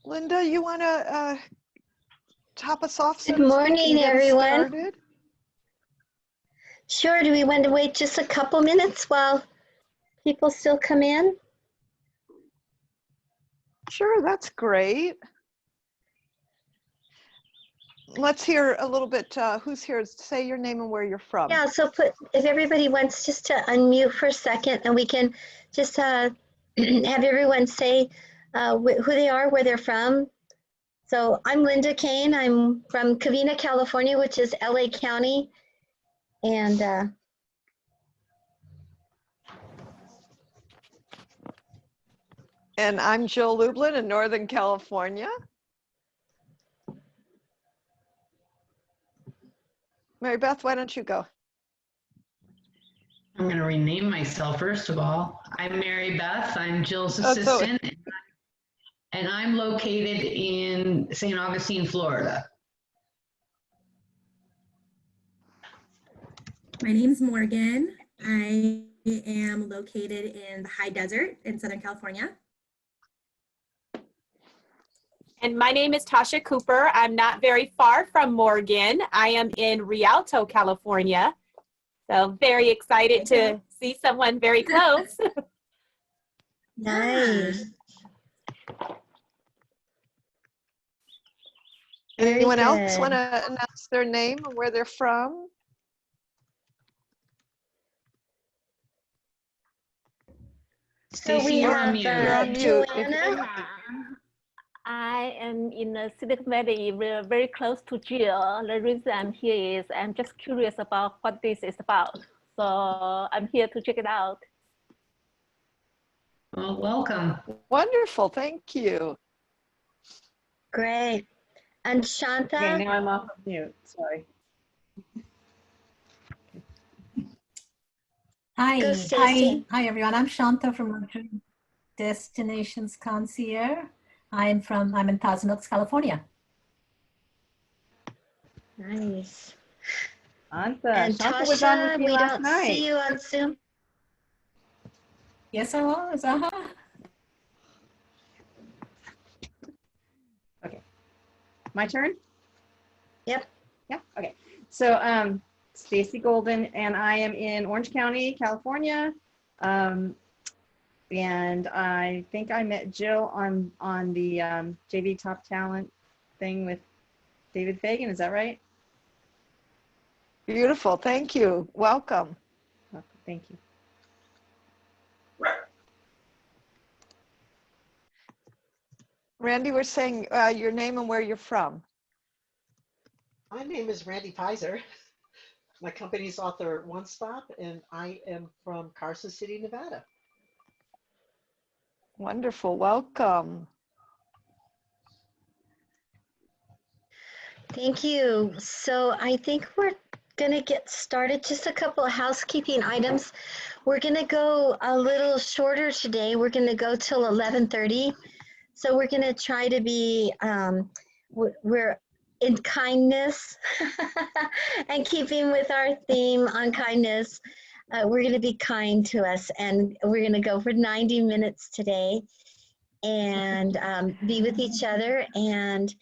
Linda, you want to top us off? Good morning, everyone. Started? Sure, do we want to wait just a couple minutes while people still come in? Sure, that's great. Let's hear a little bit, who's here? Say your name and where you're from. Yeah, so if everybody wants just to unmute for a second, and we can just have everyone say who they are, where they're from. So I'm Linda Cain. I'm from Covina, California, which is LA County. And I'm Jill Lublin in Northern California. Marybeth, why don't you go? I'm going to rename myself first of all. I'm Marybeth. I'm Jill's assistant, and I'm located in St. Augustine, Florida. My name's Morgan. I am located in the high desert in Southern California. And my name is LaTasha Cooper. I'm not very far from Morgan. I am in Rialto, California. So very excited to see someone very close. nice. Anyone else want to announce their name and where they're from? So we have Joanna. I am in the Silicon Valley, very close to Jill. The reason I'm here is I'm just curious about what this is about. So I'm here to check it out. Well, welcome. Wonderful, thank you. Great. And Shantha? Okay, now I'm off of mute, sorry. Hi everyone. I'm Shantha from Destinations Concierge. I'm in Thousand Oaks, California. Nice. Shantha. And Shantha was on with me we last don't night. see you on Zoom. Yes, I was. Okay. My turn? Yep. Yeah, okay. So Stacy Golden, and I am in Orange County, California. And I think I met Jill on the JV Top Talent thing with David Fagan. Is that right? Beautiful. Thank you. Welcome. Thank you. Randy, we're saying your name and where you're from. My name is Randy Pizer. My company's Author One Stop, and I am from Carson City, Nevada. Wonderful. Welcome. Thank you. So I think we're going to get started. Just a couple of housekeeping items. We're going to go a little shorter today. We're going to go till 11:30. So we're going to try to be, we're in kindness and keeping with our theme on kindness. We're going to be kind to us, and we're going to go for 90 minutes today and be with each other. And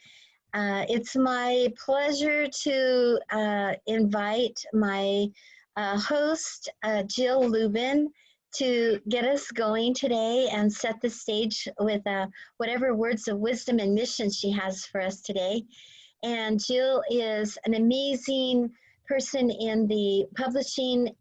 it's my pleasure to invite my host, Jill Lublin, to get us going today and set the stage with whatever words of wisdom and mission she has for us today. And Jill is an amazing person in the publishing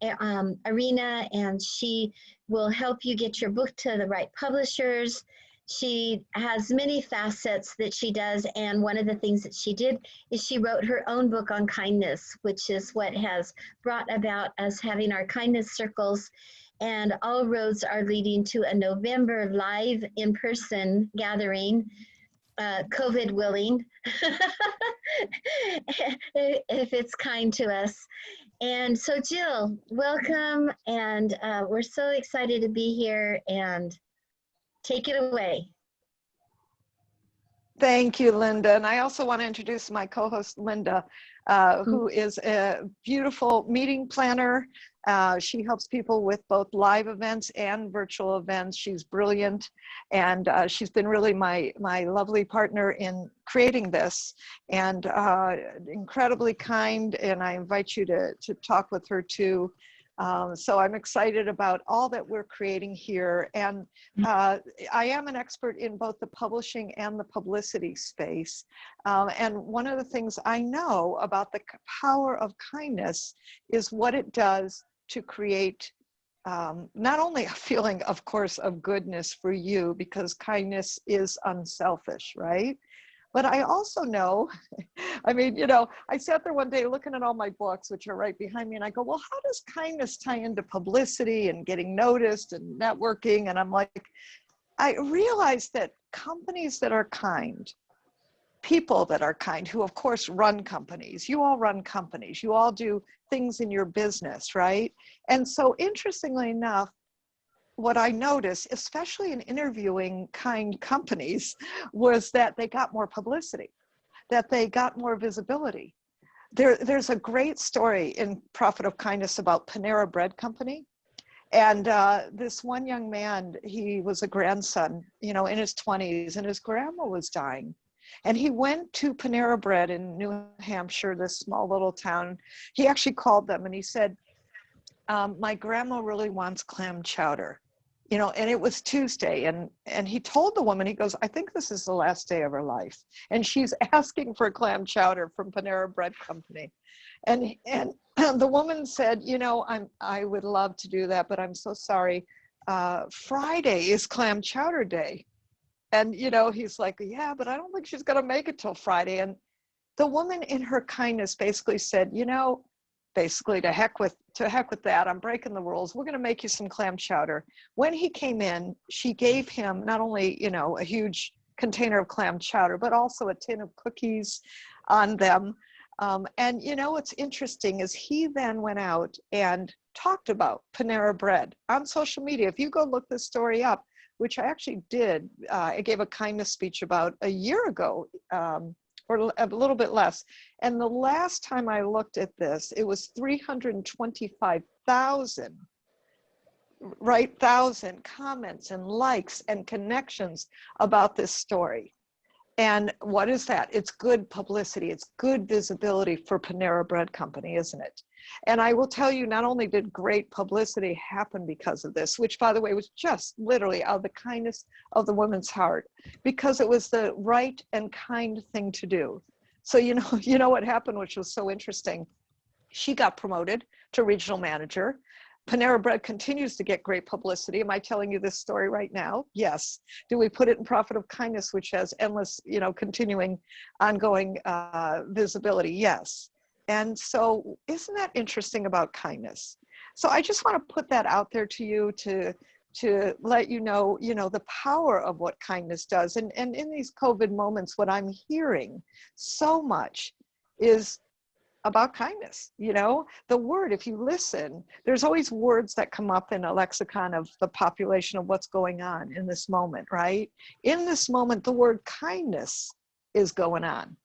arena, and she will help you get your book to the right publishers. She has many facets that she does, and one of the things that she did is she wrote her own book on kindness, which is what has brought about us having our kindness circles, and all roads are leading to a November live in-person gathering, COVID willing, if it's kind to us. And so Jill, welcome, and we're so excited to be here, and take it away. Thank you, Linda. And I also want to introduce my co-host, Linda, who is a beautiful meeting planner She helps people with both live events and virtual events. She's brilliant, and she's been really my lovely partner in creating this, and incredibly kind, and I invite you to talk with her too. So I'm excited about all that we're creating here. And I am an expert in both the publishing and the publicity space. And one of the things I know about the power of kindness is what it does to create not only a feeling, of course, of goodness for you, because kindness is unselfish, right? But I also know, I mean, you know, I sat there one day looking at all my books, which are right behind me, and I go, well, how does kindness tie into publicity and getting noticed and networking? And I'm like, I realized that companies that are kind, people that are kind, who of course run companies, you all run companies, you all do things in your business, right? And so interestingly enough, what I noticed, especially in interviewing kind companies, was that they got more publicity, that they got more visibility. There's a great story in Profit of Kindness about Panera Bread Company. And this one young man, he was a grandson, you know, in his 20s, and his grandma was dying. And he went to Panera Bread in New Hampshire, this small little town. He actually called them and he said, my grandma really wants clam chowder, you know, and it was Tuesday. And he told the woman, he goes, I think this is the last day of her life. And she's asking for clam chowder from Panera Bread Company. And the woman said, you know, I would love to do that, but I'm so sorry. Friday is clam chowder day. And, you know, he's like, yeah, but I don't think she's going to make it till Friday. And the woman in her kindness basically said, you know, basically to heck with that, I'm breaking the rules. We're going to make you some clam chowder. When he came in, she gave him not only, you know, a huge container of clam chowder, but also a tin of cookies on them. And, you know, what's interesting is he then went out and talked about Panera Bread on social media. If you go look this story up, which I actually did, I gave a kindness speech about a year ago, or a little bit less. And the last time I looked at this, it was 325,000, right? 1,000 comments and likes and connections about this story. And what is that? It's good publicity. It's good visibility for Panera Bread Company, isn't it? And I will tell you, not only did great publicity happen because of this, which by the way was just literally out of the kindness of the woman's heart, because it was the right and kind thing to do. So you know what happened, which was so interesting. She got promoted to regional manager. Panera Bread continues to get great publicity. Am I telling you this story right now? Yes. Do we put it in Profit of Kindness, which has endless, you know, continuing, ongoing visibility? Yes. And so isn't that interesting about kindness? So I just want to put that out there to you to let you know, the power of what kindness does. And in these COVID moments, what I'm hearing so much is about kindness. You know, the word, if you listen, there's always words that come up in a lexicon of the population of what's going on in this moment, right? In this moment, the word kindness is going on.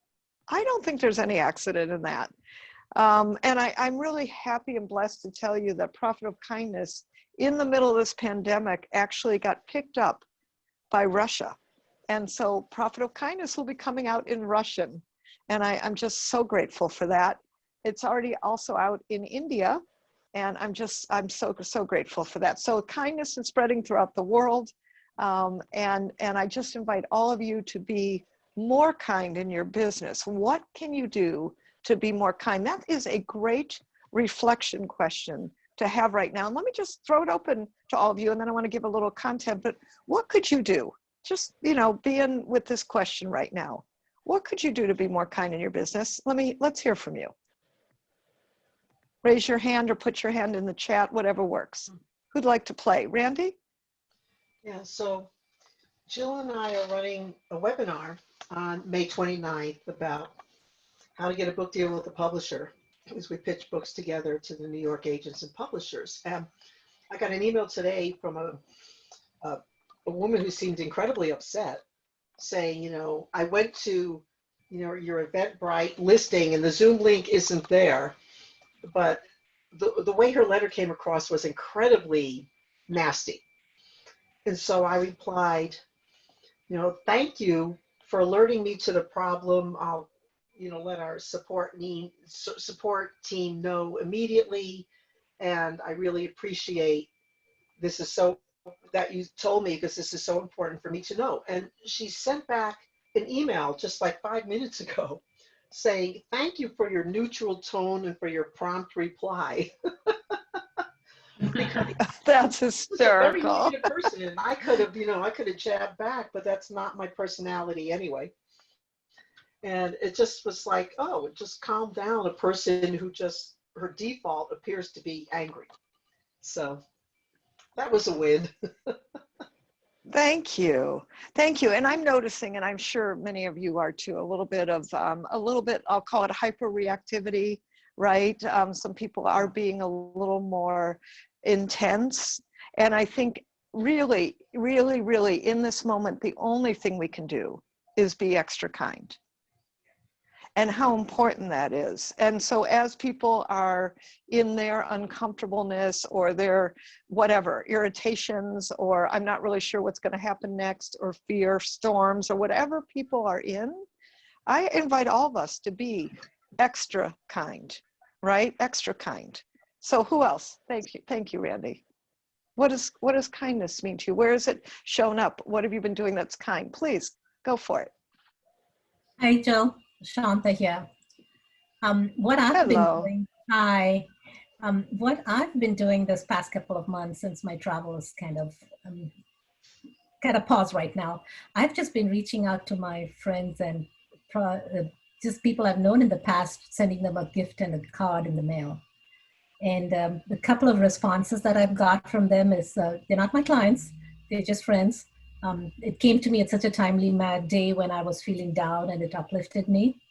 I don't think there's any accident in that. And I'm really happy and blessed to tell you that Profit of Kindness in the middle of this pandemic actually got picked up by Russia. And so Profit of Kindness will be coming out in Russian. And I'm just so grateful for that. It's already also out in India. And I'm so grateful for that. So kindness is spreading throughout the world. And I just invite all of you to be more kind in your business. What can you do to be more kind? That is a great reflection question to have right now. And let me just throw it open to all of you, and then I want to give a little content, but what could you do? Just, being with this question right now. What could you do to be more kind in your business? Let's hear from you. Raise your hand or put your hand in the chat, whatever works. Who'd like to play? Randy? Yeah, so Jill and I are running a webinar on May 29th about how to get a book deal with a publisher, as we pitch books together to the New York agents and publishers. And I got an email today from a woman who seemed incredibly upset, saying, I went to, your Eventbrite listing and the Zoom link isn't there, but the way her letter came across was incredibly nasty. And so I replied, thank you for alerting me to the problem. I'll, let our support team know immediately. And I really appreciate this is so that you told me, because this is so important for me to know. And she sent back an email just like 5 minutes ago saying, thank you for your neutral tone and for your prompt reply. Because That's I was a very hysterical. negative person, and I could have jabbed back, but that's not my personality anyway. And it just was like, oh, just calm down a person who just, her default appears to be angry. So that was a win. Thank you. Thank you. And I'm noticing, and I'm sure many of you are too, a little bit, I'll call it hyperreactivity, right? Some people are being a little more intense. And I think really, really, really in this moment, the only thing we can do is be extra kind. And how important that is. And so as people are in their uncomfortableness or their whatever, irritations, or I'm not really sure what's going to happen next, or fear storms, or whatever people are in, I invite all of us to be extra kind, right? Extra kind. So who else? Thank you, Randy. What does kindness mean to you? Where is it shown up? What have you been doing that's kind? Please go for it. Hi, Jill. Shantha here. What I've been doing, what I've been doing this past couple of months, since my travel is kind of paused right now, I've just been reaching out to my friends and just people I've known in the past, sending them a gift and a card in the mail. And the couple of responses that I've got from them is, they're not my clients, they're just friends. It came to me at such a timely day when I was feeling down, and it uplifted me.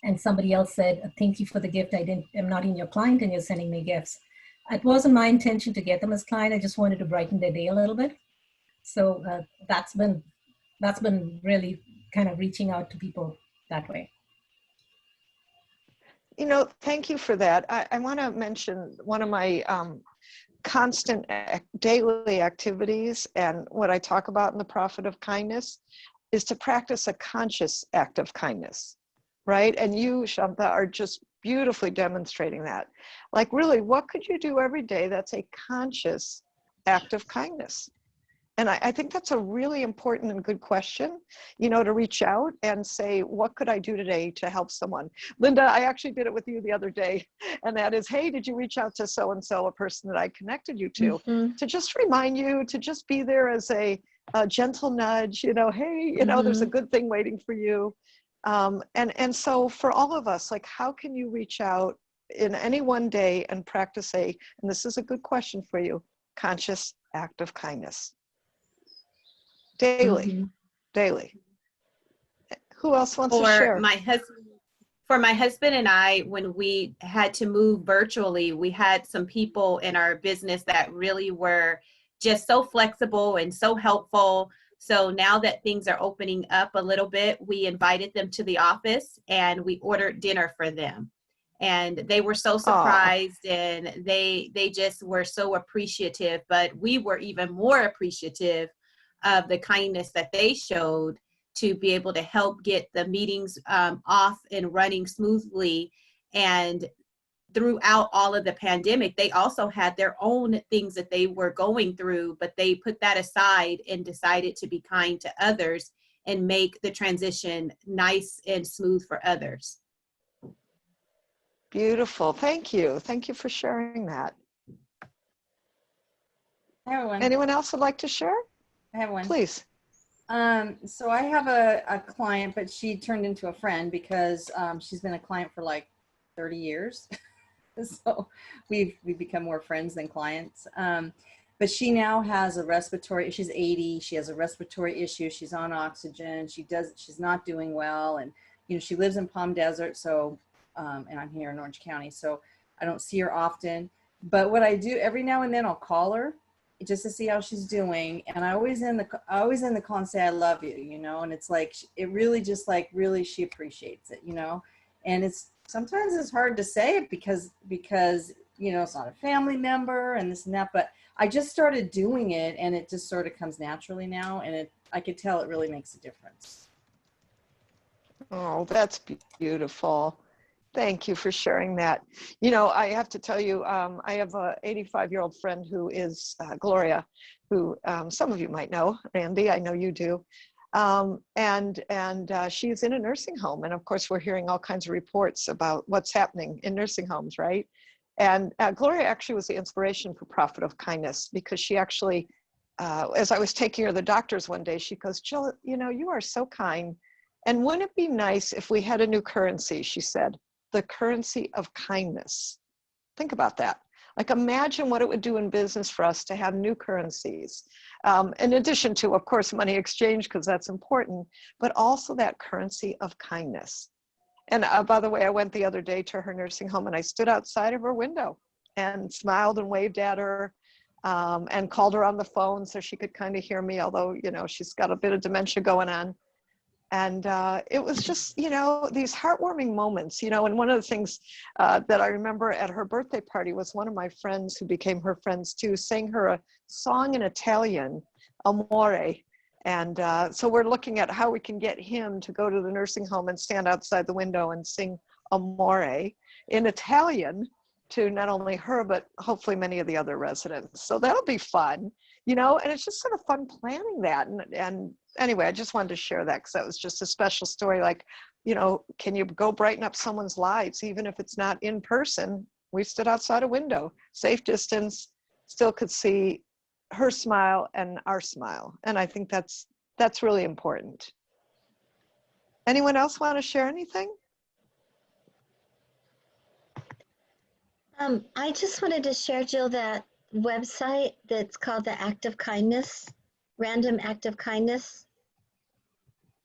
And somebody else said, thank you for the gift. I'm not in your client and you're sending me gifts. It wasn't my intention to get them as client. I just wanted to brighten their day a little bit. So that's been really kind of reaching out to people that way. Thank you for that. I want to mention one of my constant daily activities, and what I talk about in the Profit of Kindness is to practice a conscious act of kindness, right? And you, Shantha, are just beautifully demonstrating that. Like, really, what could you do every day that's a conscious act of kindness? And I think that's a really important and good question, to reach out and say, what could I do today to help someone? Linda, I actually did it with you the other day. And that is, hey, did you reach out to so-and-so, a person that I connected you to, to just remind you, to just be there as a gentle nudge, hey, there's a good thing waiting for you. And so for all of us, like, how can you reach out in any one day and practice and this is a good question for you, conscious act of kindness? Daily. Who else wants to share? For my husband and I, when we had to move virtually, we had some people in our business that really were just so flexible and so helpful. So now that things are opening up a little bit, we invited them to the office and we ordered dinner for them. And they were so surprised, and they just were so appreciative, but we were even more appreciative of the kindness that they showed to be able to help get the meetings off and running smoothly. And throughout all of the pandemic, they also had their own things that they were going through, but they put that aside and decided to be kind to others and make the transition nice and smooth for others. Beautiful. Thank you. Thank you for sharing that. I have one. Anyone else would like to share? I have one. Please. So I have a client, but she turned into a friend because she's been a client for like 30 years. So we've become more friends than clients. But she now has she's 80. She has a respiratory issue. She's on oxygen. She's not doing well. And, she lives in Palm Desert. So, and I'm here in Orange County, so I don't see her often. But what I do every now and then, I'll call her just to see how she's doing. And I always end the call and say, I love you, and it's like, it really just like, really, she appreciates it, and sometimes it's hard to say it because you know, it's not a family member and this and that, but I just started doing it and it just sort of comes naturally now. And I could tell it really makes a difference. Oh, that's beautiful. Thank you for sharing that. You know, I have to tell you, I have a 85-year-old friend who is Gloria, who some of you might know. Randy, I know you do. She's in a nursing home. And of course, we're hearing all kinds of reports about what's happening in nursing homes, right? And Gloria actually was the inspiration for Prophet of Kindness, because she actually, as I was taking her to the doctors one day, she goes, Jill, you know, you are so kind. And wouldn't it be nice if we had a new currency, she said, the currency of kindness. Think about that. Like, imagine what it would do in business for us to have new currencies. In addition to, of course, money exchange, because that's important, but also that currency of kindness. And by the way, I went the other day to her nursing home and I stood outside of her window and smiled and waved at her and called her on the phone so she could kind of hear me, although, you know, she's got a bit of dementia going on. And it was just, you know, these heartwarming moments, you know, and one of the things that I remember at her birthday party was one of my friends who became her friends too, sang her a song in Italian, Amore. And so we're looking at how we can get him to go to the nursing home and stand outside the window and sing Amore in Italian to not only her, but hopefully many of the other residents. So that'll be fun, you know, and it's just sort of fun planning that. And anyway, I just wanted to share that because that was just a special story. Like, you know, can you go brighten up someone's lives, even if it's not in person? We stood outside a window, safe distance, still could see her smile and our smile. And I think that's really important. Anyone else want to share anything? I just wanted to share, Jill, that website that's called the Act of Kindness, Random Act of Kindness.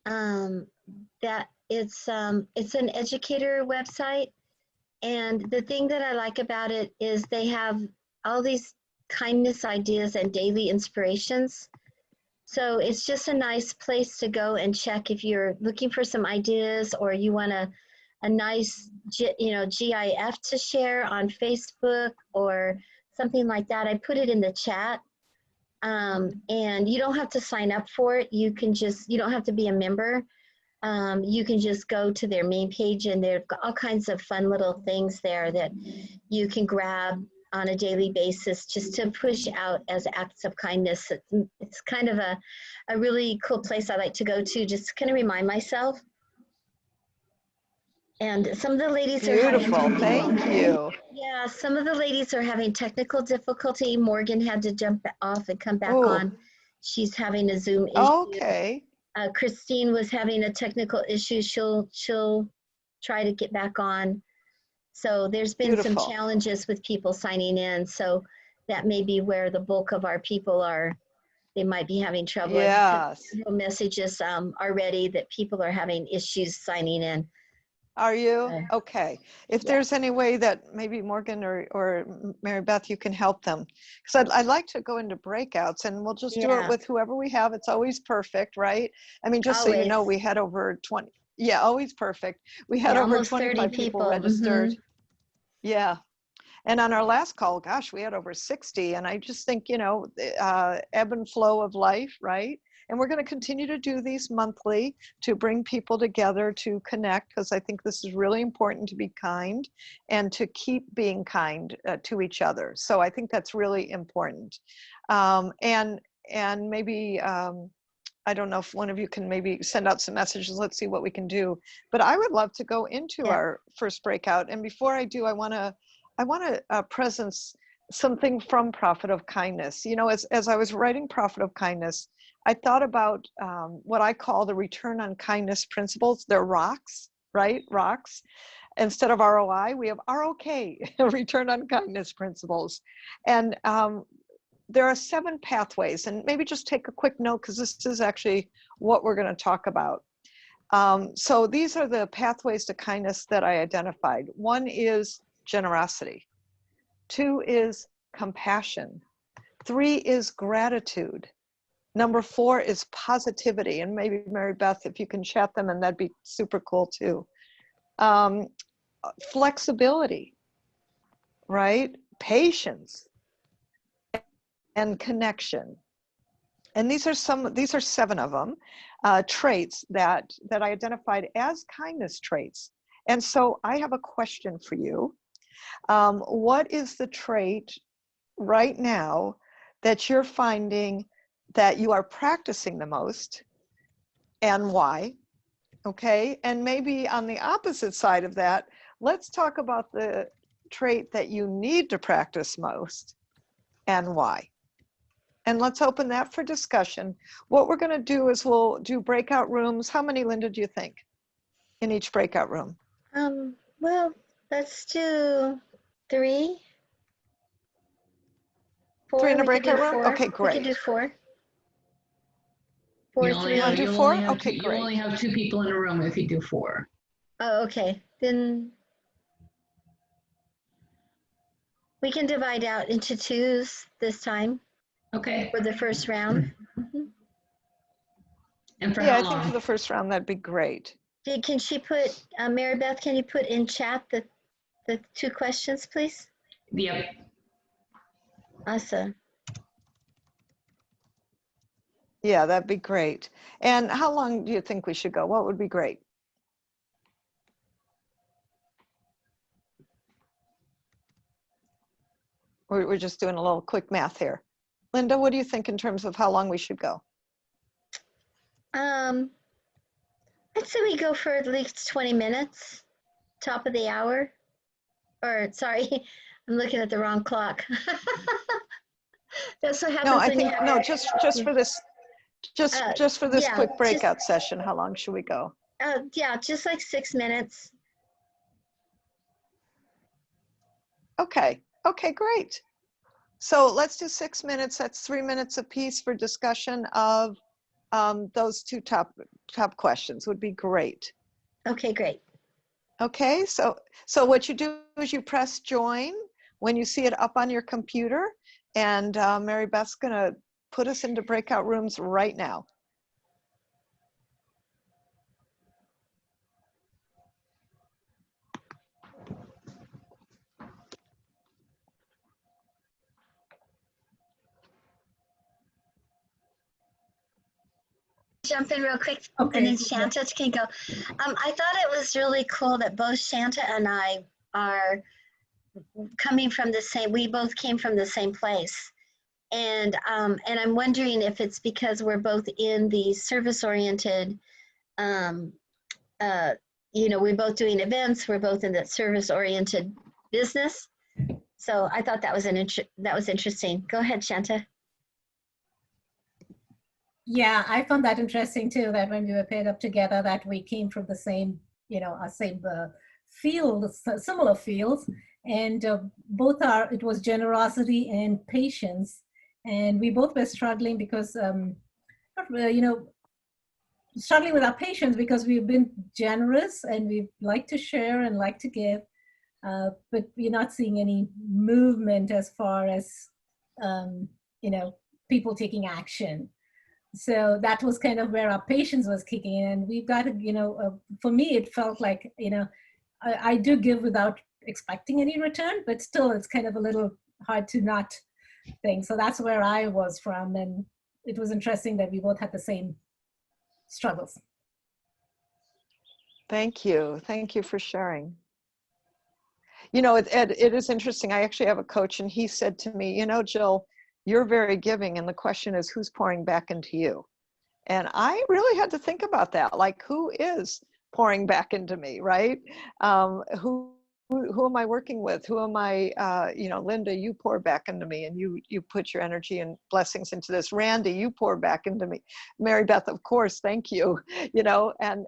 That it's an educator website, and the thing that I like about it is they have all these kindness ideas and daily inspirations. So it's just a nice place to go and check if you're looking for some ideas or you want a nice, you know, GIF to share on Facebook or something like that. I put it in the chat. And you don't have to sign up for it. You don't have to be a member. You can just go to their main page and there's all kinds of fun little things there that you can grab on a daily basis just to push out as acts of kindness. It's kind of a really cool place I like to go to just to kind of remind myself. And some of the ladies are beautiful. Thank you. Yeah, some of the ladies are having technical difficulty. Morgan had to jump off and come back on. She's having a Zoom issue. Okay. Christine was having a technical issue. She'll try to get back on. So there's been some challenges with people signing in. So that may be where the bulk of our people are. They might be having trouble. Yes. Messages already that people are having issues signing in. Are you? Okay. If there's any way that maybe Morgan or Marybeth, you can help them. Because I'd like to go into breakouts and we'll just do it with whoever we have. It's always perfect, right? I mean, just so you know, we had over 20. Yeah, always perfect. We had over 25 people registered. Yeah. And on our last call, gosh, we had over 60. And I just think, you know, ebb and flow of life, right? And we're going to continue to do these monthly to bring people together to connect, because I think this is really important, to be kind and to keep being kind to each other. So I think that's really important. And maybe, I don't know if one of you can maybe send out some messages. Let's see what we can do. But I would love to go into our first breakout. And before I do, I want to presence something from Prophet of Kindness. You know, as I was writing Prophet of Kindness, I thought about what I call the return on kindness principles. They're rocks, right? Rocks. Instead of ROI, we have ROK, return on kindness principles. And there are 7 pathways, and maybe just take a quick note because this is actually what we're going to talk about. So these are the pathways to kindness that I identified. 1 is generosity. 2 is compassion. 3 is gratitude. Number 4 is positivity. And maybe Marybeth, if you can chat them, and that'd be super cool too. Flexibility. right? Patience and connection. And these are 7 of them, traits that I identified as kindness traits. And so I have a question for you. What is the trait right now that you're finding that you are practicing the most, and why? Okay, and maybe on the opposite side of that, let's talk about the trait that you need to practice most and why. And let's open that for discussion. What we're going to do is we'll do breakout rooms. How many, Linda, do you think in each breakout room? Well, let's do 3. 4. 3 in a We could do breakout room? 4. Okay, We great. could do 4. You 4, only 3. have, do you'll 4? only have Okay, you great. only have 2 people in a room if you do 4. Oh, okay. Then we can divide out into 2s this time Okay. for the first round. And for Yeah, how I think long? for the first round, that'd be great. Can she put, Marybeth, can you put in chat the 2 questions, please? Yep. Awesome. Yeah, that'd be great. And how long do you think we should go? What would be great? We're just doing a little quick math here. Linda, what do you think in terms of how long we should go? I'd say we go for at least 20 minutes, top of the hour. Or, sorry, I'm looking at the wrong clock. That's what happens No, I when think, you have, no, just for this, just for this yeah, quick just- breakout session, how long should we go? yeah, just like 6 minutes. Okay, great. So let's do 6 minutes. That's 3 minutes apiece for discussion of those 2 top questions would be great. Okay, great. Okay, so what you do is you press join when you see it up on your computer, and Marybeth's gonna put us into breakout rooms right now. Jump in real quick, Okay. and then Shantha can go. I thought it was really cool that both Shantha and I are coming from the same, we both came from the same place. And I'm wondering if it's because we're both in the service-oriented, we're both doing events, we're both in that service-oriented business. So I thought that was interesting. Go ahead, Shantha. Yeah, I found that interesting too, that when we were paired up together, that we came from the same, our same fields, similar fields. And both it was generosity and patience. And we both were struggling because, struggling with our patience because we've been generous and we like to share and like to give, but we're not seeing any movement as far as, people taking action. So that was kind of where our patience was kicking in. And we've got to, for me, it felt like, I do give without expecting any return, but still it's kind of a little hard to not think. So that's where I was from. And it was interesting that we both had the same struggles. Thank you for sharing. It is interesting. I actually have a coach, and he said to me, Jill, you're very giving, and the question is, who's pouring back into you? And I really had to think about that. Like, who is pouring back into me, right? Who am I working with? Who am I? Linda, you pour back into me, and you put your energy and blessings into this. Randy, you pour back into me. Marybeth, of course, thank you. And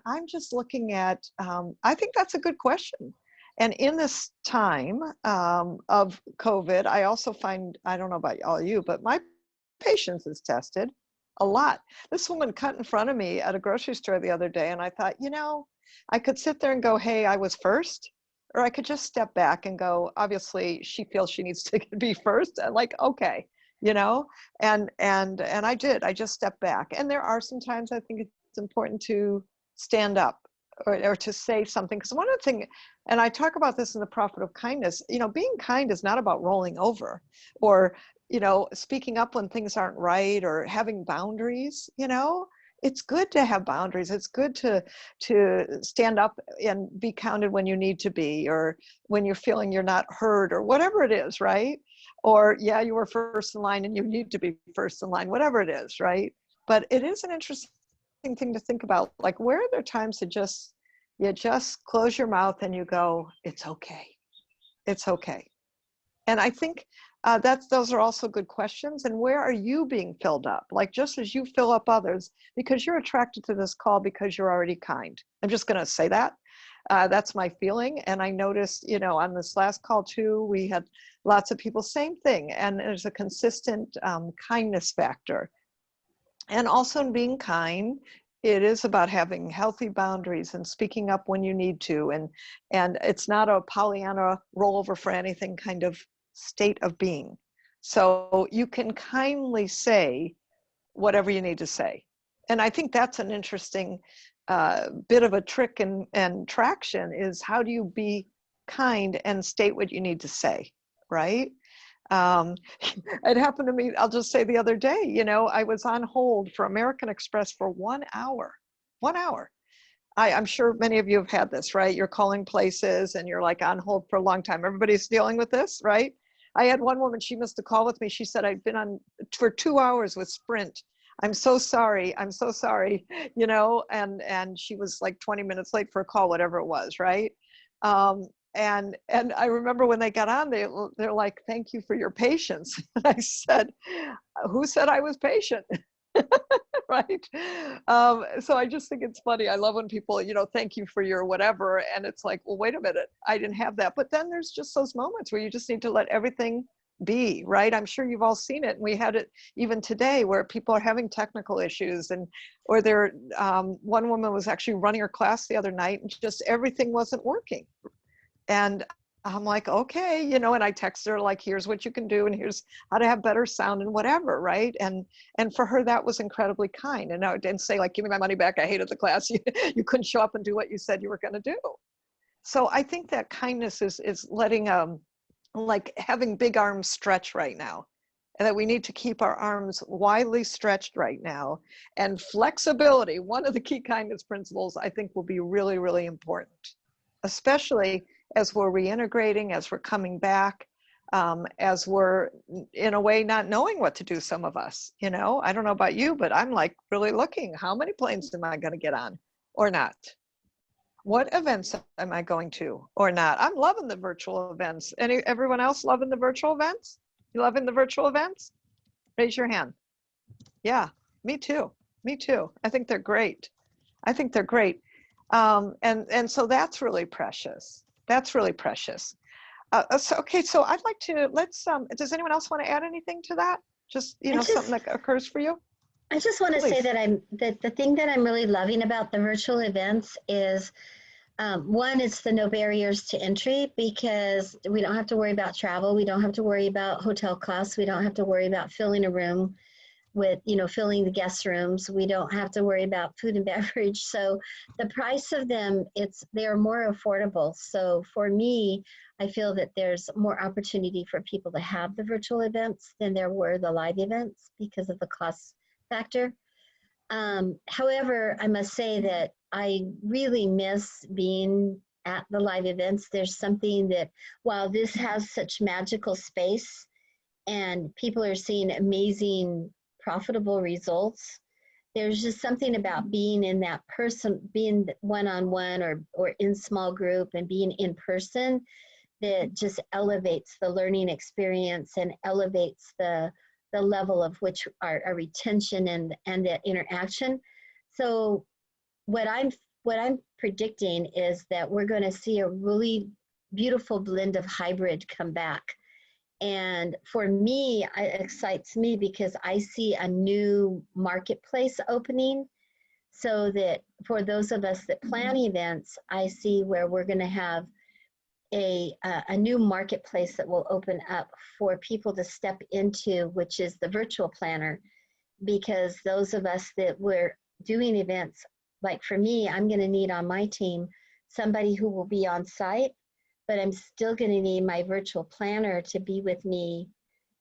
I'm just looking at. I think that's a good question. And in this time of COVID, I also find, I don't know about all you, but my patience is tested a lot. This woman cut in front of me at a grocery store the other day, and I thought, I could sit there and go, hey, I was first, or I could just step back and go, obviously she feels she needs to be first. And like, okay, and I did, I just stepped back. And there are some times I think it's important to stand up or to say something. Because one of the things, and I talk about this in the Prophet of Kindness, being kind is not about rolling over or, speaking up when things aren't right or having boundaries. It's good to have boundaries. It's good to stand up and be counted when you need to be, or when you're feeling you're not heard, or whatever it is, right? Or, yeah, you were first in line and you need to be first in line, whatever it is, right? But it is an interesting thing to think about. Like, where are there times to you just close your mouth and you go, it's okay. It's okay. And I think those are also good questions. And where are you being filled up? Like, just as you fill up others, because you're attracted to this call because you're already kind. I'm just going to say that. That's my feeling. And I noticed, on this last call too, we had lots of people, same thing. And there's a consistent kindness factor. And also in being kind, it is about having healthy boundaries and speaking up when you need to. And it's not a Pollyanna rollover for anything kind of state of being. So you can kindly say whatever you need to say. And I think that's an interesting bit of a trick and traction, is how do you be kind and state what you need to say, right? It happened to me, I'll just say the other day, I was on hold for American Express for 1 hour. 1 hour. I'm sure many of you have had this, right? You're calling places and you're like on hold for a long time. Everybody's dealing with this, right? I had one woman, she missed a call with me. She said, I've been on for 2 hours with Sprint. I'm so sorry. I'm so sorry, and she was like 20 minutes late for a call, whatever it was, right? And I remember when they got on, they're like, thank you for your patience. And I said, who said I was patient? Right? So I just think it's funny. I love when people, thank you for your whatever. And it's like, well, wait a minute, I didn't have that. But then there's just those moments where you just need to let everything be, right? I'm sure you've all seen it. And we had it even today where people are having technical issues, or one woman was actually running her class the other night and just everything wasn't working. And I'm like, okay, and I text her like, here's what you can do, and here's how to have better sound and whatever, right? And for her, that was incredibly kind. And I didn't say like, give me my money back, I hated the class. You couldn't show up and do what you said you were going to do. So I think that kindness is letting, like having big arms stretch right now, and that we need to keep our arms widely stretched right now. And flexibility, one of the key kindness principles, I think will be really, really important, especially as we're reintegrating, as we're coming back, as we're in a way not knowing what to do, some of us, I don't know about you, but I'm like really looking, how many planes am I going to get on or not? What events am I going to or not? I'm loving the virtual events. Everyone else loving the virtual events? You loving the virtual events? Raise your hand. Yeah, me too. Me too. I think they're great. And so that's really precious. That's really precious. So I'd like to, does anyone else want to add anything to that? Something that occurs for you? I just want to say that the thing that I'm really loving about the virtual events is, one, it's the no barriers to entry, because we don't have to worry about travel. We don't have to worry about hotel costs. We don't have to worry about filling a room with, filling the guest rooms. We don't have to worry about food and beverage. So the price of them, they're more affordable. So for me, I feel that there's more opportunity for people to have the virtual events than there were the live events because of the cost factor. However, I must say that I really miss being at the live events. There's something that, while this has such magical space and people are seeing amazing profitable results, there's just something about being in that person, being one-on-one or in small group and being in person, that just elevates the learning experience and elevates the level of which our retention and that interaction. So what I'm predicting is that we're going to see a really beautiful blend of hybrid come back. And for me, it excites me because I see a new marketplace opening, so that for those of us that plan events, I see where we're going to have a new marketplace that will open up for people to step into, which is the virtual planner, because those of us that were doing events like for me, I'm going to need on my team somebody who will be on site, but I'm still going to need my virtual planner to be with me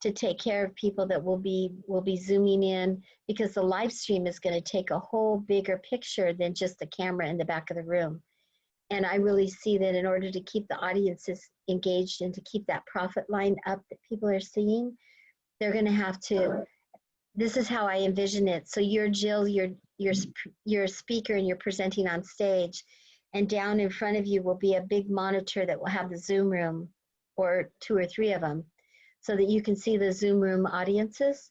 to take care of people that will be zooming in, because the live stream is going to take a whole bigger picture than just the camera in the back of the room. And I really see that in order to keep the audiences engaged and to keep that profit line up that people are seeing, they're going to have to, this is how I envision it. So you're Jill, you're a speaker and you're presenting on stage, and down in front of you will be a big monitor that will have the Zoom room, or 2 or 3 of them, so that you can see the Zoom room audiences,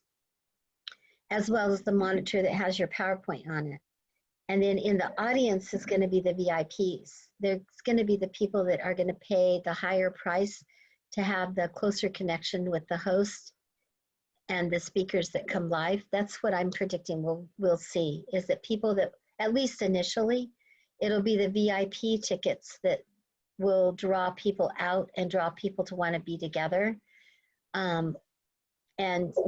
as well as the monitor that has your PowerPoint on it. And then in the audience is going to be the VIPs. There's going to be the people that are going to pay the higher price to have the closer connection with the host and the speakers that come live. That's what I'm predicting we'll see, is that people that, at least initially, it'll be the VIP tickets that will draw people out and draw people to want to be together. And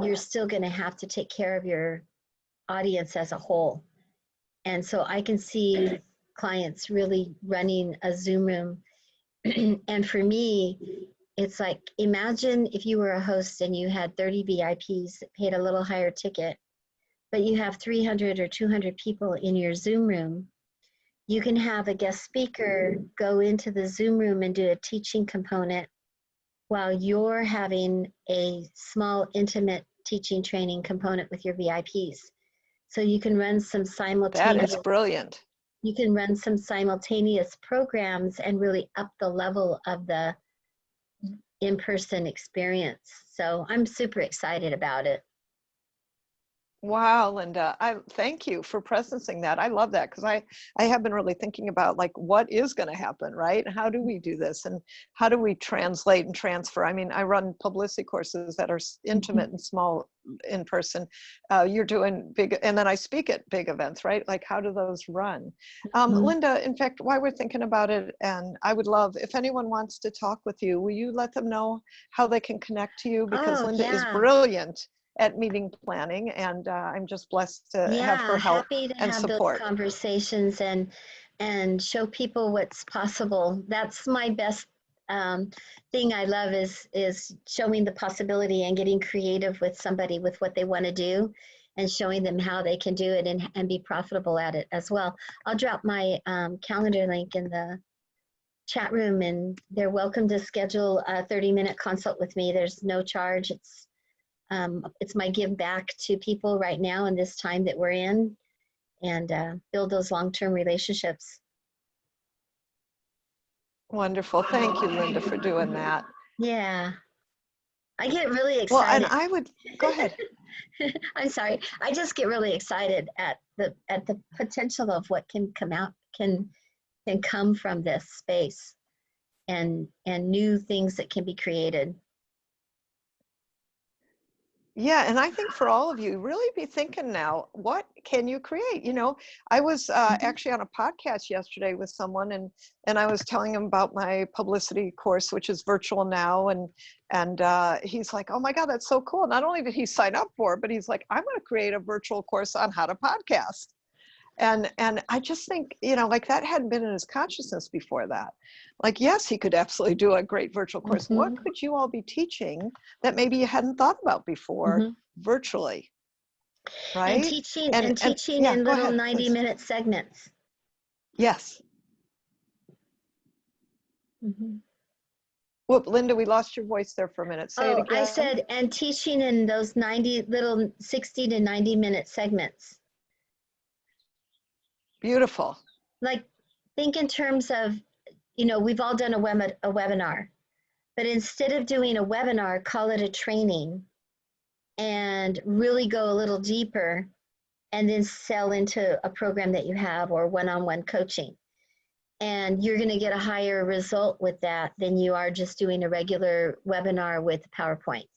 you're still going to have to take care of your audience as a whole. And so I can see clients really running a Zoom room. And for me, it's like, imagine if you were a host and you had 30 VIPs that paid a little higher ticket, but you have 300 or 200 people in your Zoom room. You can have a guest speaker go into the Zoom room and do a teaching component while you're having a small, intimate teaching training component with your VIPs. So you can run some simultaneous. That is brilliant. You can run some simultaneous programs and really up the level of the in-person experience. So I'm super excited about it. Wow, Linda, I thank you for presencing that. I love that, because I have been really thinking about, like, what is going to happen, right? How do we do this, and how do we translate and transfer? I mean, I run publicity courses that are intimate and small in person. You're doing big, and then I speak at big events, right? Like, how do those run? Linda, in fact, while we're thinking about it, and I would love, if anyone wants to talk with you, will you let them know how they can connect to you? Because Linda is brilliant at meeting planning, and I'm just blessed to have her help happy to and have support. Those conversations and show people what's possible. That's my best thing I love, is showing the possibility and getting creative with somebody with what they want to do, and showing them how they can do it and be profitable at it as well. I'll drop my calendar link in the chat room, and they're welcome to schedule a 30-minute consult with me. There's no charge. It's my give back to people right now in this time that we're in, and build those long-term relationships. Wonderful. Thank you, Linda, for doing that. Yeah. I get really excited. Well, and I would, go ahead. I'm sorry. I just get really excited at the potential of what can come out, can come from this space, and new things that can be created. Yeah, and I think for all of you, really be thinking now, what can you create? You know, I was actually on a podcast yesterday with someone, and I was telling him about my publicity course, which is virtual now, and he's like, oh my God, that's so cool. Not only did he sign up for it, but he's like, I'm going to create a virtual course on how to podcast. And I just think, you know, like, that hadn't been in his consciousness before that. Like, yes, he could absolutely do a great virtual course. What could you all be teaching that maybe you hadn't thought about before virtually? Right? And teaching in little 90-minute segments. Yes. Whoop, Linda, we lost your voice there for a minute. Say it again. I said, and teaching in those 60 to 90-minute segments. Beautiful. Like, think in terms of, you know, we've all done a webinar, but instead of doing a webinar, call it a training, and really go a little deeper, and then sell into a program that you have, or one-on-one coaching. And you're going to get a higher result with that than you are just doing a regular webinar with PowerPoint.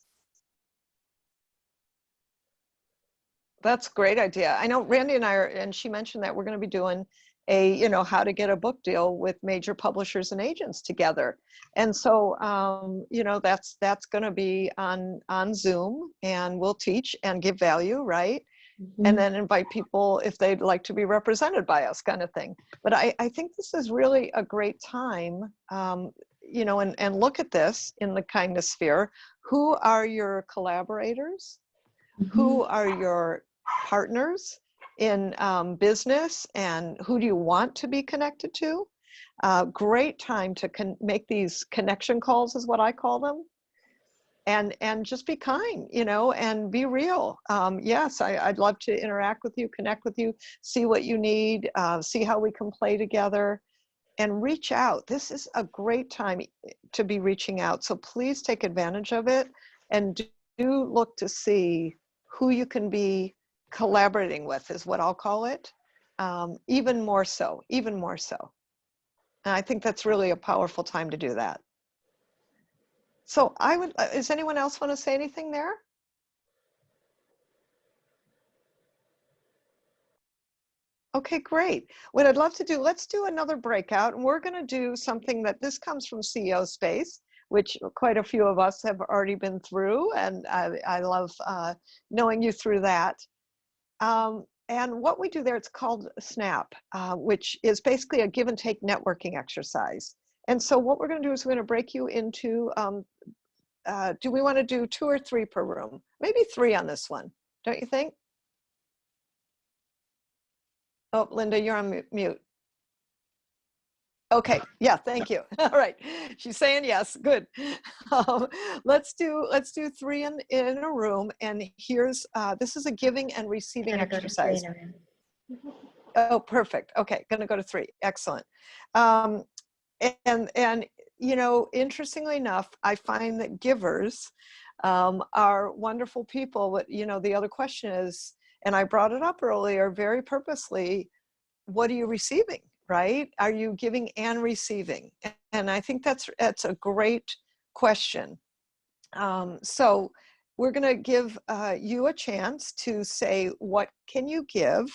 That's a great idea. I know Randy and I are, and she mentioned that we're going to be doing a, you know, how to get a book deal with major publishers and agents together. And so, you know, that's going to be on Zoom, and we'll teach and give value, right? and then invite people if they'd like to be represented by us, kind of thing. But I think this is really a great time, you know, and look at this in the kindness sphere. Who are your collaborators? Who are your partners in business, and who do you want to be connected to? Great time to make these connection calls, is what I call them. And just be kind, you know, and be real. Yes, I'd love to interact with you, connect with you, see what you need, see how we can play together, and reach out. This is a great time to be reaching out. So please take advantage of it, and do look to see who you can be collaborating with, is what I'll call it. Even more so, even more so. And I think that's really a powerful time to do that. So I would, does anyone else want to say anything there? Okay, great. What I'd love to do, let's do another breakout, and we're going to do something that this comes from CEO Space, which quite a few of us have already been through, and I love knowing you through that. And what we do there, it's called SNAP, which is basically a give and take networking exercise. And so what we're going to do is we're going to break you into, do we want to do 2 or 3 per room? Maybe 3 on this one, don't you think? Oh, Linda, you're on mute. Okay, yeah, thank you. All right, she's saying yes, good. Let's do 3 in a room, and here's, this is a giving and receiving exercise. Oh, perfect. Okay, gonna go to 3, excellent. And you know, interestingly enough, I find that givers are wonderful people, but you know, the other question is, and I brought it up earlier very purposely, what are you receiving, right? Are you giving and receiving? And I think that's a great question. So we're gonna give you a chance to say, what can you give?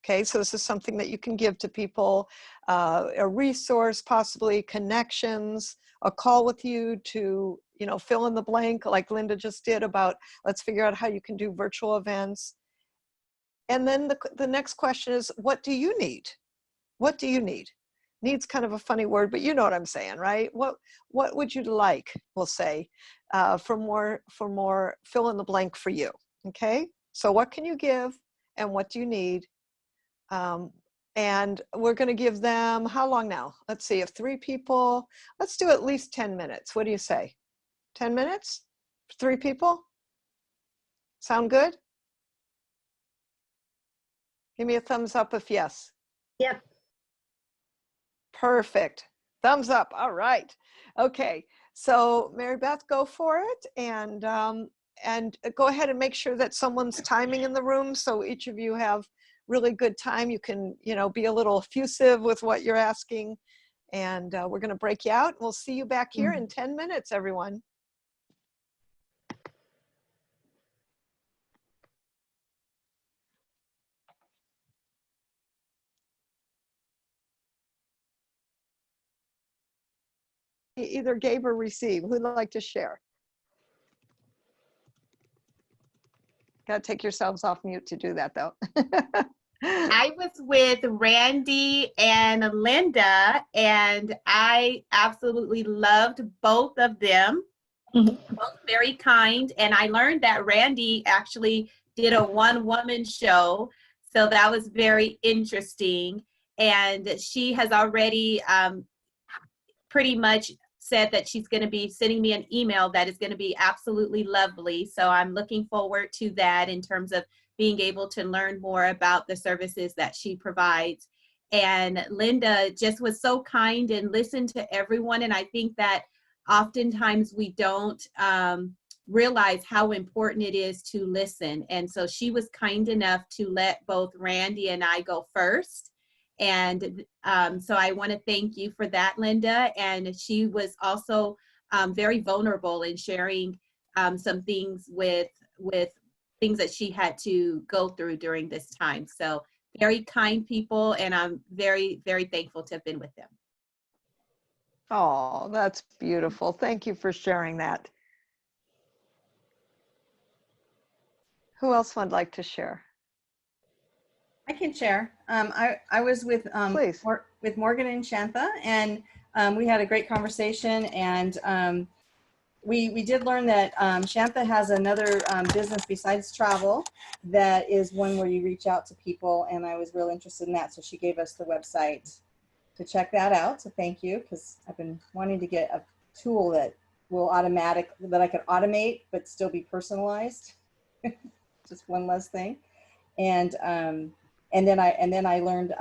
Okay, so this is something that you can give to people, a resource, possibly connections, a call with you to, you know, fill in the blank like Linda just did about, let's figure out how you can do virtual events. And then the next question is, what do you need? What do you need? Need's kind of a funny word, but you know what I'm saying, right? What would you like, we'll say, for more fill in the blank for you, okay? So what can you give and what do you need? And we're gonna give them, how long now? Let's see, if 3 people, let's do at least 10 minutes. What do you say? 10 minutes? 3 people? Sound good? Give me a thumbs up if yes. Yep. Perfect. Thumbs up. All right. Okay. So Marybeth, go for it, and go ahead and make sure that someone's timing in the room, so each of you have really good time. You can, you know, be a little effusive with what you're asking, and we're going to break you out. We'll see you back here in 10 minutes, everyone. Either gave or received. Who'd like to share? Got to take yourselves off mute to do that, though. I was with Randy and Linda, and I absolutely loved both of them. Both very kind. And I learned that Randy actually did a one-woman show. So that was very interesting. And she has already pretty much said that she's going to be sending me an email that is going to be absolutely lovely. So I'm looking forward to that in terms of being able to learn more about the services that she provides. And Linda just was so kind and listened to everyone. And I think that oftentimes we don't realize how important it is to listen. And so she was kind enough to let both Randy and I go first. And so I want to thank you for that, Linda. And she was also very vulnerable in sharing some things with things that she had to go through during this time. So very kind people, and I'm very, very thankful to have been with them. Oh, that's beautiful. Thank you for sharing that. Who else would like to share? I can share. I was with Please. with Morgan and Shantha, and we had a great conversation. And we did learn that Shantha has another business besides travel that is one where you reach out to people, and I was real interested in that. So she gave us the website to check that out. So thank you, because I've been wanting to get a tool that will that I could automate but still be personalized. Just one less thing. And then I learned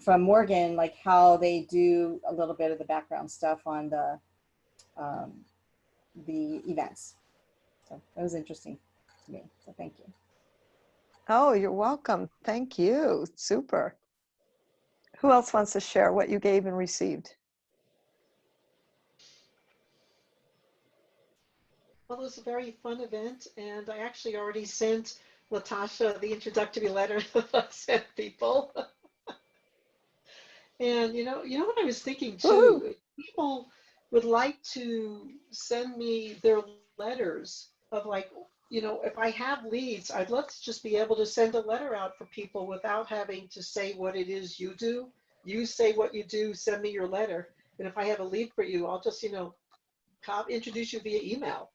from Morgan like how they do a little bit of the background stuff on the events. So that was interesting to me. So thank you. Oh, you're welcome. Thank you. Super. Who else wants to share what you gave and received? Well, it was a very fun event, and I actually already sent LaTasha the introductory letter that I sent people. And you know what I was thinking too? Woohoo! People would like to send me their letters of like, if I have leads, I'd love to just be able to send a letter out for people without having to say what it is you do. You say what you do, send me your letter. And if I have a lead for you, I'll just, introduce you via email.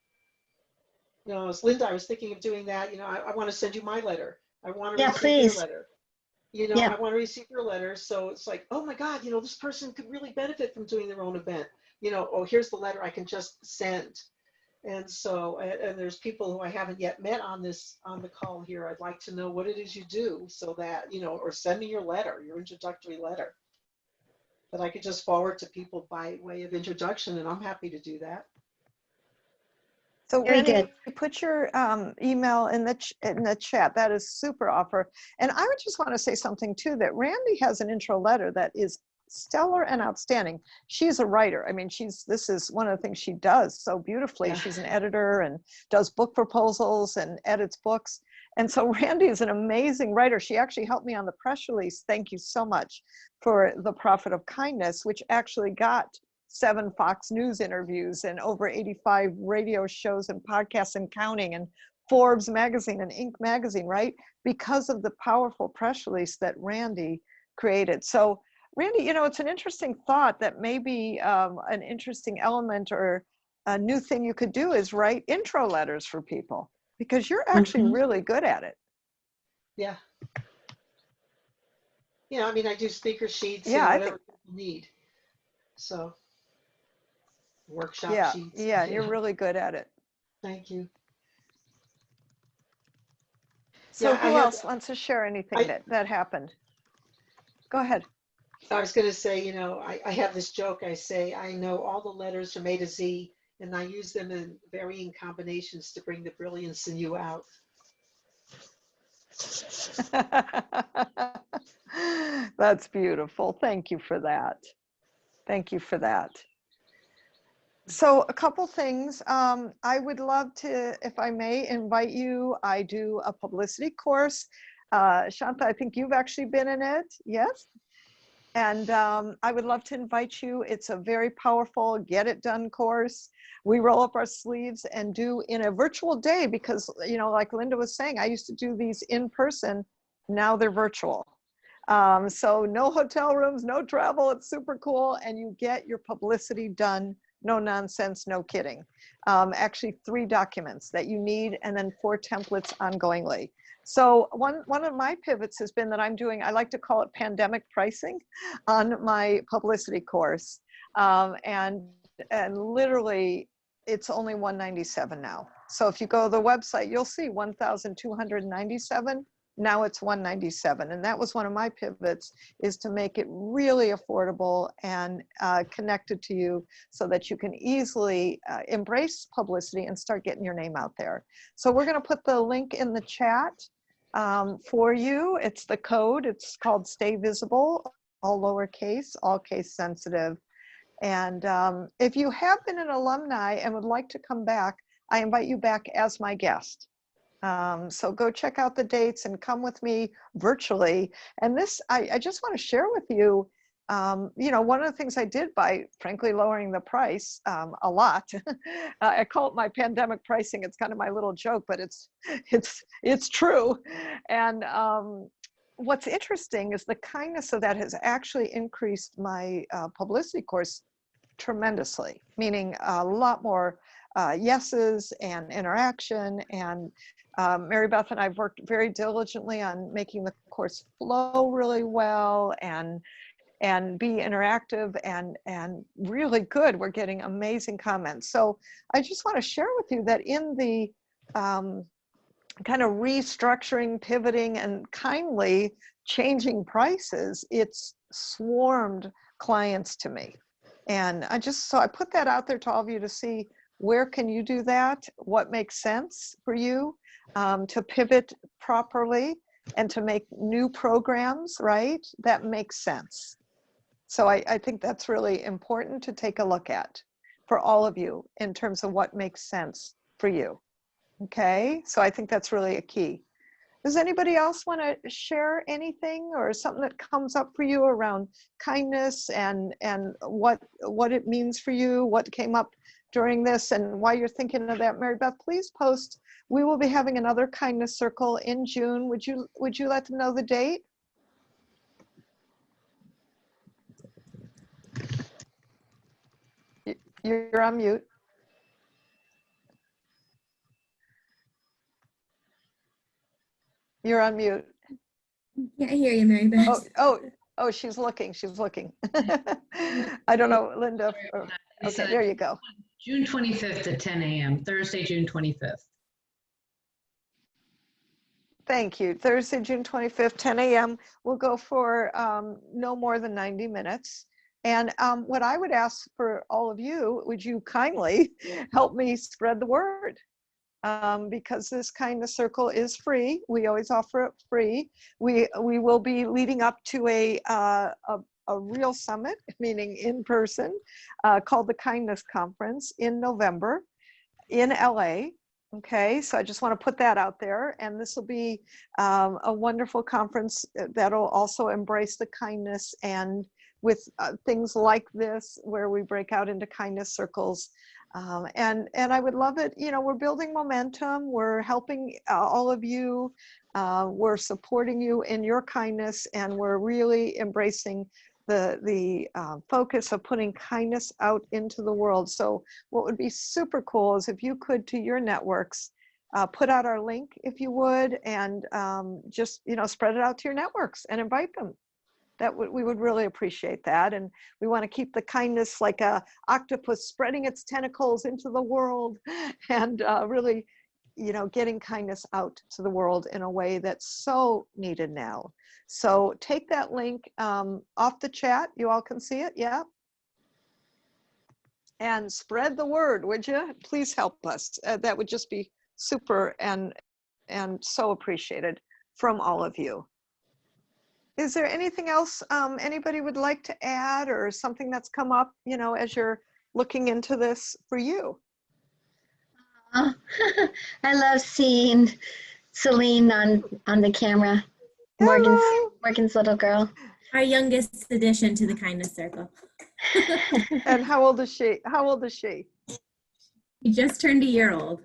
As Linda, I was thinking of doing that. I want to send you my letter. I want to Yeah, receive your please. letter. Yeah. I want to receive your letter. So it's like, oh my God, this person could really benefit from doing their own event. Oh, here's the letter I can just send. And so, and there's people who I haven't yet met on the call here. I'd like to know what it is you do so that, or send me your letter, your introductory letter that I could just forward to people by way of introduction. And I'm happy to do that. So Very Randy, good. put your email in the chat. That is super offer. And I would just want to say something too, that Randy has an intro letter that is stellar and outstanding. She's a writer. I mean, this is one of the things she does so beautifully. Yeah. She's an editor and does book proposals and edits books. And so Randy is an amazing writer. She actually helped me on the press release. Thank you so much for The Profit of Kindness, which actually got 7 Fox News interviews and over 85 radio shows and podcasts and counting, and Forbes magazine and Inc. magazine, right? Because of the powerful press release that Randy created. So Randy, it's an interesting thought that maybe an interesting element or a new thing you could do is write intro letters for people, because you're actually really good at it. Yeah. Yeah, I mean, I do speaker sheets, Yeah, whatever people need. So workshop sheets. Yeah, you're really good at it. Thank you. So who else wants to share anything that happened? Go ahead. I was going to say, I have this joke. I say, I know all the letters from A to Z, and I use them in varying combinations to bring the brilliance in you out. That's beautiful. Thank you for that. Thank you for that. So a couple things. I would love to, if I may, invite you. I do a publicity course. Shantha, I think you've actually been in it. Yes? And I would love to invite you. It's a very powerful get it done course. We roll up our sleeves and do in a virtual day because, like Linda was saying, I used to do these in person. Now they're virtual. So no hotel rooms, no travel. It's super cool. And you get your publicity done. No nonsense, no kidding. Actually 3 documents that you need and then 4 templates ongoingly. So one of my pivots has been that I'm doing, I like to call it pandemic pricing on my publicity course. And literally it's only $197 now. So if you go to the website, you'll see $1,297. Now it's $197. And that was one of my pivots, is to make it really affordable and connected to you so that you can easily embrace publicity and start getting your name out there. So we're going to put the link in the chat for you. It's the code. It's called Stay Visible, all lowercase, all case sensitive. And if you have been an alumni and would like to come back, I invite you back as my guest. So go check out the dates and come with me virtually. And this, I just want to share with you, one of the things I did by frankly lowering the price a lot, I call it my pandemic pricing. It's kind of my little joke, but it's true. And what's interesting is the kindness of that has actually increased my publicity course tremendously, meaning a lot more yeses and interaction. And Marybeth and I've worked very diligently on making the course flow really well and be interactive and really good. We're getting amazing comments. So I just want to share with you that in the kind of restructuring, pivoting, and kindly changing prices, it's swarmed clients to me. And so I put that out there to all of you to see, where can you do that? What makes sense for you to pivot properly and to make new programs, right? That makes sense. So I think that's really important to take a look at for all of you in terms of what makes sense for you. Okay, so I think that's really a key. Does anybody else want to share anything or something that comes up for you around kindness and what it means for you, what came up during this, and why you're thinking of that? Marybeth, please post. We will be having another kindness circle in June. Would you let them know the date? You're on mute. You're on mute. Yeah, I hear you, Marybeth. Oh, she's looking. I don't know, Linda. Okay, there you go. June 25th at 10 a.m., Thursday, June 25th. Thank you. Thursday, June 25th, 10 a.m. We'll go for no more than 90 minutes. And what I would ask for all of you, would you kindly help me spread the word? Because this kindness circle is free. We always offer it free. We will be leading up to a real summit, meaning in person, called the Kindness Conference in November in LA. Okay, so I just want to put that out there. And this will be a wonderful conference that'll also embrace the kindness, and with things like this, where we break out into kindness circles. And I would love it. You know, we're building momentum. We're helping all of you. We're supporting you in your kindness, and we're really embracing the focus of putting kindness out into the world. So what would be super cool is if you could, to your networks, put out our link, if you would, and just, spread it out to your networks and invite them. We would really appreciate that. And we want to keep the kindness like a octopus spreading its tentacles into the world, and really, getting kindness out to the world in a way that's so needed now. So take that link off the chat. You all can see it, yeah? And spread the word, would you? Please help us. That would just be super and so appreciated from all of you. Is there anything else anybody would like to add, or something that's come up, as you're looking into this for you? I love seeing Celine on the camera. Morgan's little girl. Our youngest addition to the kindness circle. And how old is she? She just turned a year old.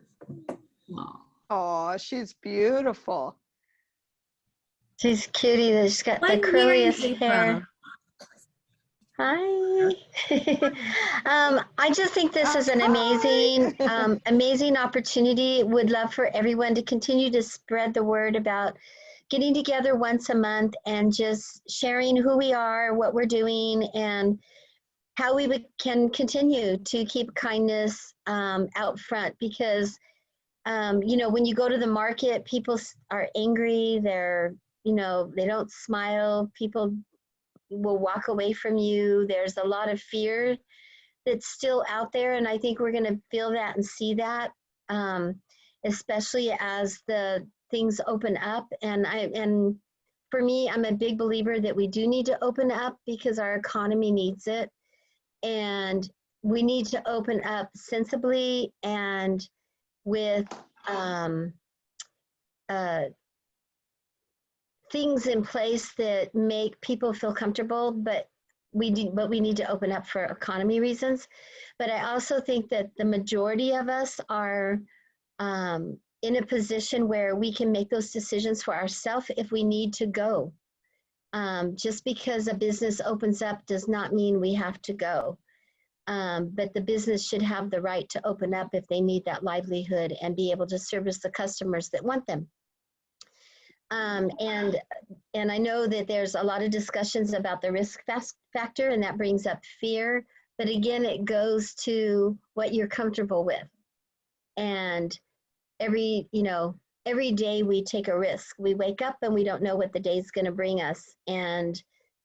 Oh, she's beautiful. She's cutie. She's got the curliest hair. Hi. I just think this is an amazing opportunity. Would love for everyone to continue to spread the word about getting together once a month and just sharing who we are, what we're doing, and how we can continue to keep kindness out front. Because, when you go to the market, people are angry. They don't smile. People will walk away from you. There's a lot of fear that's still out there. And I think we're going to feel that and see that, especially as the things open up. And for me, I'm a big believer that we do need to open up because our economy needs it. And we need to open up sensibly and with things in place that make people feel comfortable, but we need to open up for economy reasons. But I also think that the majority of us are in a position where we can make those decisions for ourselves if we need to go Just because a business opens up does not mean we have to go. But the business should have the right to open up if they need that livelihood and be able to service the customers that want them. And I know that there's a lot of discussions about the risk factor, and that brings up fear. But again, it goes to what you're comfortable with. And every day we take a risk. We wake up and we don't know what the day's going to bring us. And,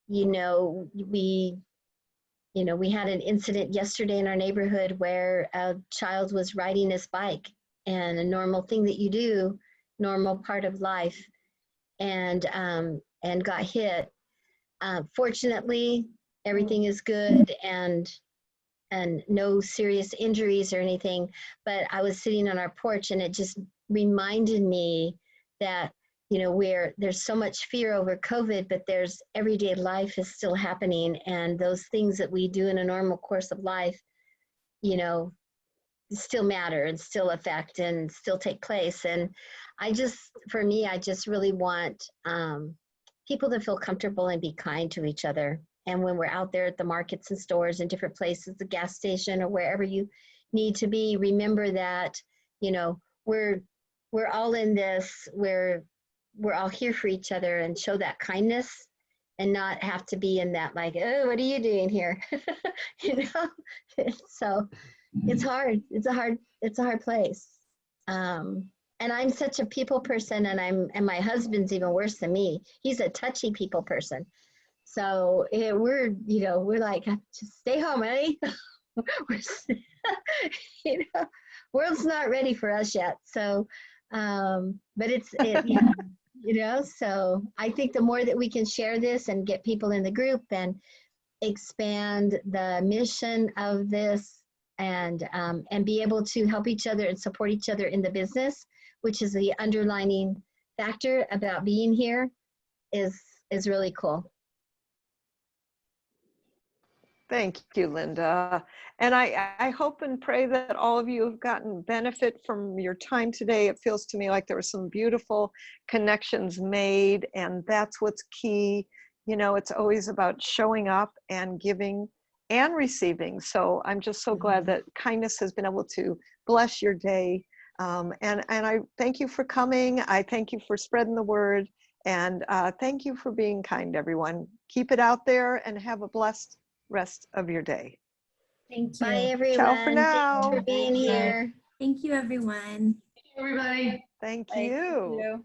we had an incident yesterday in our neighborhood where a child was riding his bike, and a normal thing that you do, normal part of life, and got hit. Fortunately, everything is good and no serious injuries or anything. But I was sitting on our porch, and it just reminded me that there's so much fear over COVID, but there's everyday life is still happening, and those things that we do in a normal course of life, still matter and still affect and still take place. And I just really want people to feel comfortable and be kind to each other. And when we're out there at the markets and stores and different places, the gas station or wherever you need to be, remember that, we're all in this, we're all here for each other, and show that kindness and not have to be in that like, oh, what are you doing here? So it's hard. It's a hard place. And I'm such a people person, and my husband's even worse than me. He's a touchy people person. So we're like, just stay home, eh? World's not ready for us yet. So, but so I think the more that we can share this and get people in the group and expand the mission of this, and be able to help each other and support each other in the business, which is the underlining factor about being here, is really cool. Thank you, Linda. And I hope and pray that all of you have gotten benefit from your time today. It feels to me like there were some beautiful connections made, and that's what's key. It's always about showing up and giving and receiving. So I'm just so glad that kindness has been able to bless your day. And I thank you for coming. I thank you for spreading the word. And thank you for being kind, everyone. Keep it out there and have a blessed rest of your day. Thank you. Bye, everyone. Ciao for now. Thanks for being here. Thank you, everyone. Everybody. Thank Thank you. you.